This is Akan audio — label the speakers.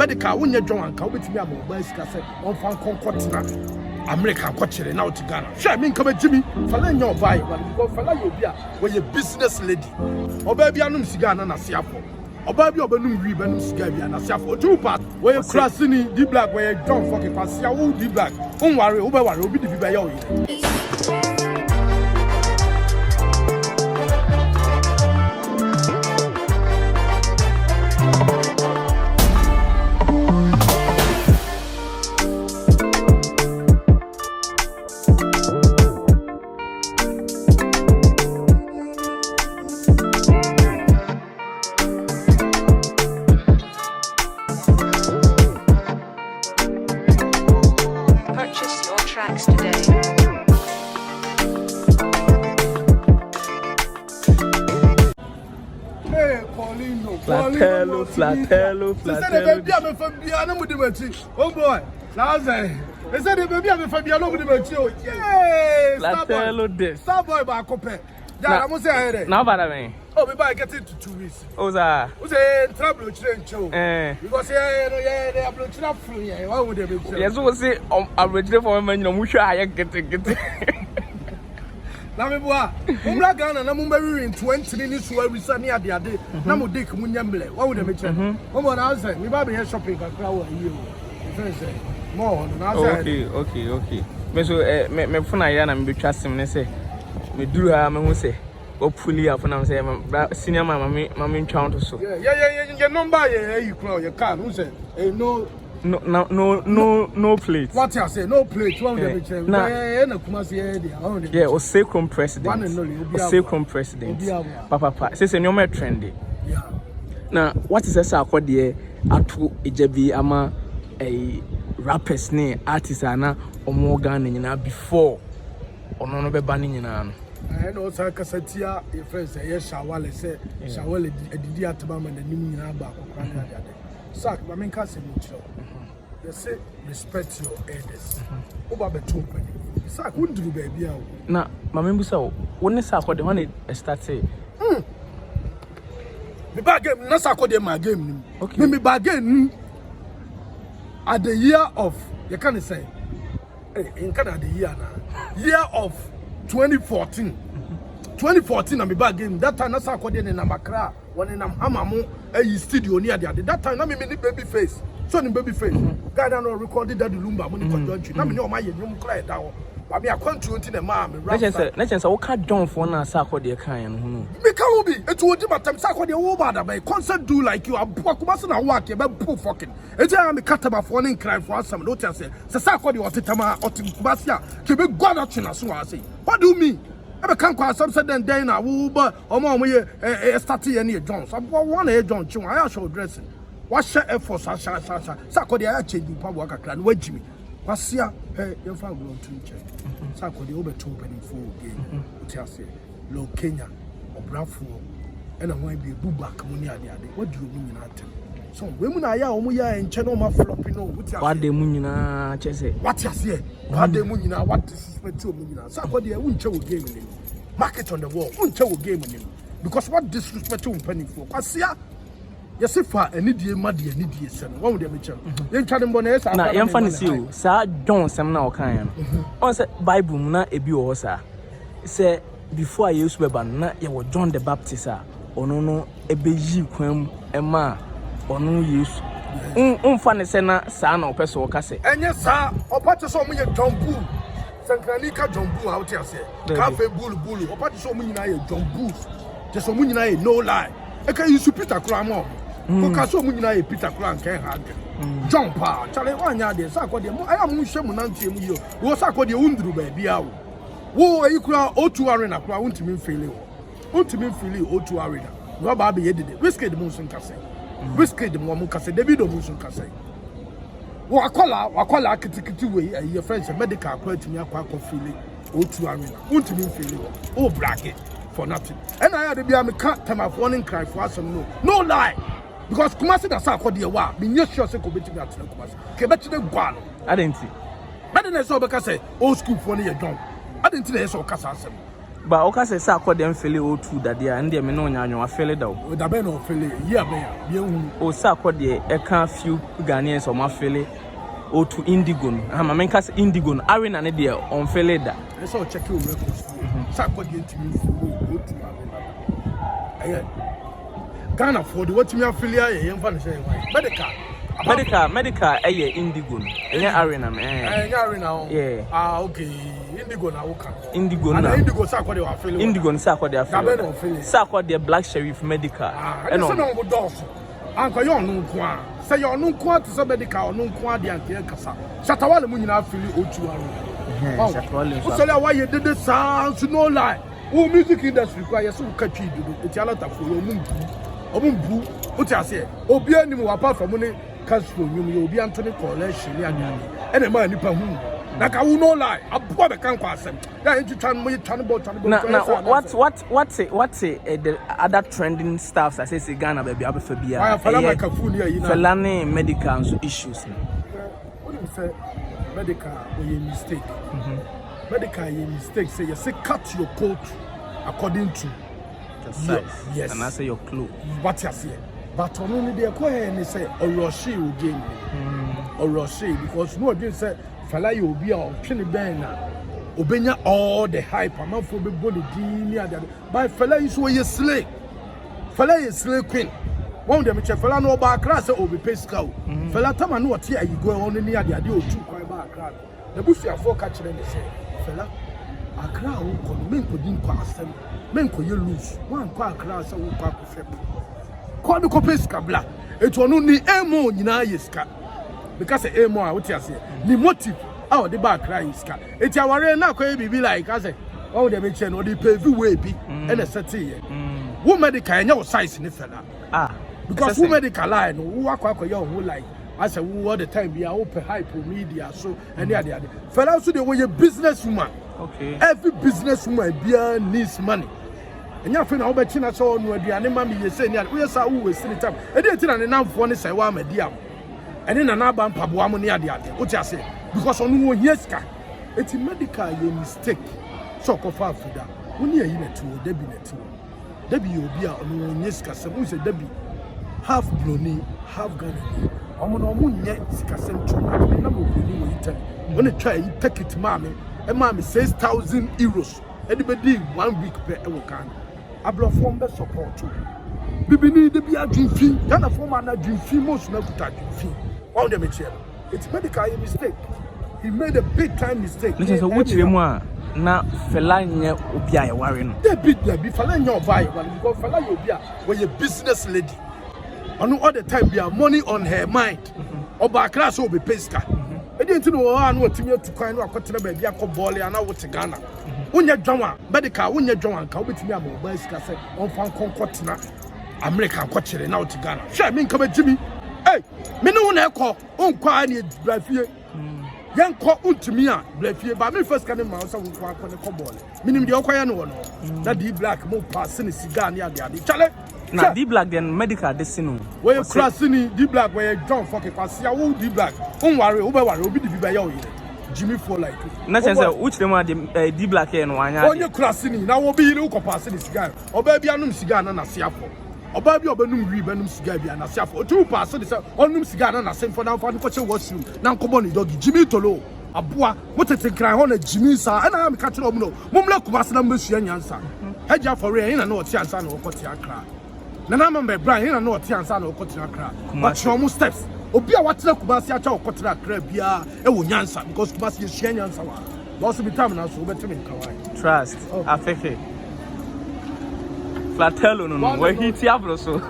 Speaker 1: medical when you John and Cowbit me about bicycle on fan concotna American coaching now to Ghana. Sure, mean come Jimmy, Falan your buy, but go for you where your business lady. Or baby, I know cigar and a siapo. Or baby, or Benum ribbon, Scabby and a siapo. 2 parts where you're crossing the black where you don't fucking pass your the black. Don't worry, over one will be the Bibayo.
Speaker 2: Fatelo.
Speaker 1: Oh boy, now say, they said the baby I'm from Yellow with the Macho. Yay,
Speaker 2: Fatelo this.
Speaker 1: Star boy back up. I must say,
Speaker 2: now, by the way,
Speaker 1: oh, we buy get into 2 weeks.
Speaker 2: Oh, sir,
Speaker 1: who's a trouble change? Because they are blocking up from here. Why would they be?
Speaker 2: Yes, we'll say, I'm ready for a man, you know, which I get it.
Speaker 1: Now, I'm not going to in 20 minutes where we send the other day. No more dick, Munyamble. What would they make? One answer, we might be here shopping for you. More,
Speaker 2: okay. So, me phone I am be trusting me say, me do her, me say, hopefully, I found say, senior mammy, chow to so.
Speaker 1: Yeah, your number, you call your car, who said,
Speaker 2: no plate.
Speaker 1: What I say, no plate.
Speaker 2: Yeah, or sacrum president. Or sacrum president. Papa, says a new trendy.
Speaker 1: Yeah.
Speaker 2: Now, what is a Sarkodie atu ejebi ama a rappers ne artisana or more gun in before or none of a banning in an.
Speaker 1: I know Sarkasatia, your friends say, yes, Shawale say, Shawale, a diatabam and the new Naba. Sack, I mean, Cassie, they say, respect your elders. Over the 2 penny. Sack, wouldn't do baby.
Speaker 2: Now, my member, so when is Sarkodie when it starts?
Speaker 1: The bargain, not Sarkodie, my game. Okay, me bargain at the year of, you can't say, in Canada, year of 2014. 2014, I'm back game. That time, that's Sarkodie in Namakra. When I'm Hamamu, a studio near the other. That time, I'm in baby face. So in baby face. God, I know recorded that the Lumba money conjunction. I mean, my young cry down. But me, I can't to the mom. Let's say, what can't John for now, Sarkodie kind. Because be it's what about time Sarkodie over by concert do like you are Pokumasan and work about poor fucking. It's a cataba for one cry for some notice. Sarkodie or Titama or Timasia to be God at China. So I say, what do you mean? I can't call some said then Dana, Uber, or more starting any Jones. I'm one a John Chung. I shall dressing. What share effort, Sarkodie, I change you power worker clan. Wait, Jimmy. What's here? Hey, your father will to check. Sarkodie over 2 penny for game. Chelsea, Low Kenya, or Brafo, and I want to be a boobak money at the other. What do you mean in that? So, women are Omuya and Channel flopping.
Speaker 2: What the Munina, Chese?
Speaker 1: What you say? What the Munina, what is for 2 million? Sarkodie won't show a game in him. Market on the wall, won't show a game in him. Because what disrespect to penny for? What's here? Yes, if I need you, muddy, and need you, son. One of them, then Channel Bonnet. Now, young funny see you, Sir John, some now kind. On said Bible, not a buosa. Say, before I used to ban, you were John the Baptist, or no, a beji quem, a ma, or no use. Funny sena, son or person or cassette. And yes, sir, or part so many John Boo. Sankanika John Boo out here, say, Cafe Bulu, or part so many John Boos. Just so many no lie. I can use Peter Cramo. Because so many Peter Cran can have John Pa, Charlie one yard, Sarkodie. I am Mushamunanti, you was Sarkodie Undru, baby. Wo you cry O2 arena, I want to mean failure. Want to mean failure O2 arena. Robber be edited. Whiskey the Musun Casse. Whiskey the Momun Casse, David Musun Casse. Wakola, Kitty, your friends, a medical quite to me a quack of feeling O2 arena. Want to mean failure. Oh, bracket for nothing. And I had to be a cat time of warning cry for us. No lie. Because Kumasi da Sarkodie wa, be near sure se ko betimi atena Kumasi. Ke betime gwa no. I didn't see. But then I saw because old school for near John. I didn't see so kasa asem.
Speaker 2: But okay, say Sarkodie mfele O2 that there and there me no nya nwa fele da.
Speaker 1: Da be no fele year be hu.
Speaker 2: O Sarkodie e kan few Ghanaians o ma fele O2 Indigo no. Ha ma menka say Indigo no arena ne there on fele da.
Speaker 1: E so check your records. Sarkodie ntimi O2 aye. Ghana for the what me affiliate ye mfa no say Medikal
Speaker 2: eye Indigo no. Enye arena me.
Speaker 1: Enye arena.
Speaker 2: Yeah.
Speaker 1: Ah okay. Indigo na woka.
Speaker 2: Indigo na.
Speaker 1: Indigo Sarkodie wa fele.
Speaker 2: Indigo no Sarkodie afele.
Speaker 1: Da be no fele.
Speaker 2: Sarkodie Black Sheriff Medikal.
Speaker 1: E no no go doso. Anko yo no nko a. Say yo no nko to say Medikal no nko a de anke kasa. Shatawale mu nyina afele O2 arena.
Speaker 2: Shatawale.
Speaker 1: O so le wa ye dede sound no lie. O music industry kwa yeso ka twi dudu. Eti alata fo yo mumbu. O ti ase. Obi anim wa apart from ne Castro nyum ye obi antone collection ni anyane. E na ma nipa hu. Na ka wo no lie. Abo be kan kwa asem. Ya enti twan mo twan bo.
Speaker 2: Now what's the other trending stuff that says Ghana baby abefa bia.
Speaker 1: Why fala Makafui ni ayi na.
Speaker 2: Fala ne medical so issues.
Speaker 1: What do you say? Medical or a mistake. Medical a mistake. Say you say cut your coat according to
Speaker 2: the size.
Speaker 1: Yes.
Speaker 2: And I say your clothes.
Speaker 1: What you say? But only they go ahead and say Oroshi again. Oroshi because no again say fala you be on Kenny Bena. Obenya all the hype. I'm not for the body deal. But fala is so you slay. Fala is slay queen. One of them fala no ba class or be pay scout. Fala tama no what here you go on near the idea of 2 ba crowd. The bush ya for catch them say fala a crowd ko men ko din ko asem men ko you lose one ko a crowd say wo ko afep ko do ko pay scout bla eto no ni emo nyina yeska because emo a what you say ni motive how the back cry iska eti aware na ko e be like I say all the be no the pay way bi and a setting here wo medical enya wo size ni fela because wo medical line wo akwa your whole life I say we all the time be open hype media so any other fella so they were a businesswoman.
Speaker 2: Okay.
Speaker 1: Every businesswoman needs money. And you feel now be china so no aduane ma me say ni we say we waste the time. E dey tina ne namfo ne say wa media. And then na ba mpaboa mo ne ade what you say because on wo hieska it medical your mistake so ko fa afida wo ne yi na tu debi na tu debi obi a on wo hieska say wo say debi half bloni half Ghana. I'm no munye sikasem tu na mo boni wo yitan when try you take it mama e mama 6,000 euros e de be 1 week per e wo kan ablo form be support tu bibini de bi adwinfi Ghana form na adwinfi most na kuta adwinfi all them eche it's medical mistake he made a big time mistake
Speaker 2: listen so which dem a na fela nye obi a ye ware no
Speaker 1: they be fela nye obi a ye ware because fela ye obi a we a business lady. All the time be money on her mind. Oba class will be pesca. I didn't know what to kind of cotton baby ball and I was Ghana. When you're drama, medical, when you're drama, come with me a mobile cassette on Fan Concotina, American coaching now to Ghana. Shall I mean come Jimmy? Hey, me no one echo, quiet, Blafie. Young call to me, Blafie, but me first coming mouse on the cobble. Meaning the Okoyan one. That the black more passing a cigar near the other. Chale.
Speaker 2: Na D Black then medical desino.
Speaker 1: Where you crossing D Black where John fucking pass ya wo D Black. Don't worry, obi the be ya Jimmy for like.
Speaker 2: Na say which them are the D Black here no anya.
Speaker 1: On you crossing now obi you ko pass the cigar. Oba bia num cigar na siafo. Oba bia obenum wi benum cigar bia na siafo. Otu pass the say onum cigar na sem for na ko che washroom. Na nkobo ni dog Jimmy Tolo. Aboa motete kran ho na Jimmy sa na am ka kire omo no. Momla kubase na mbesua nyansa. Haja for real na o ti ansa na o koti akra. Nana member Brian na no ti ansa na okotina kra but from steps obi a watena kubasi acha okotina kra bia e wo nyansa because kubasi ye hia nyansa wa boss be time na so obetime kawai
Speaker 2: trust afeke Fatelo no we hit abro so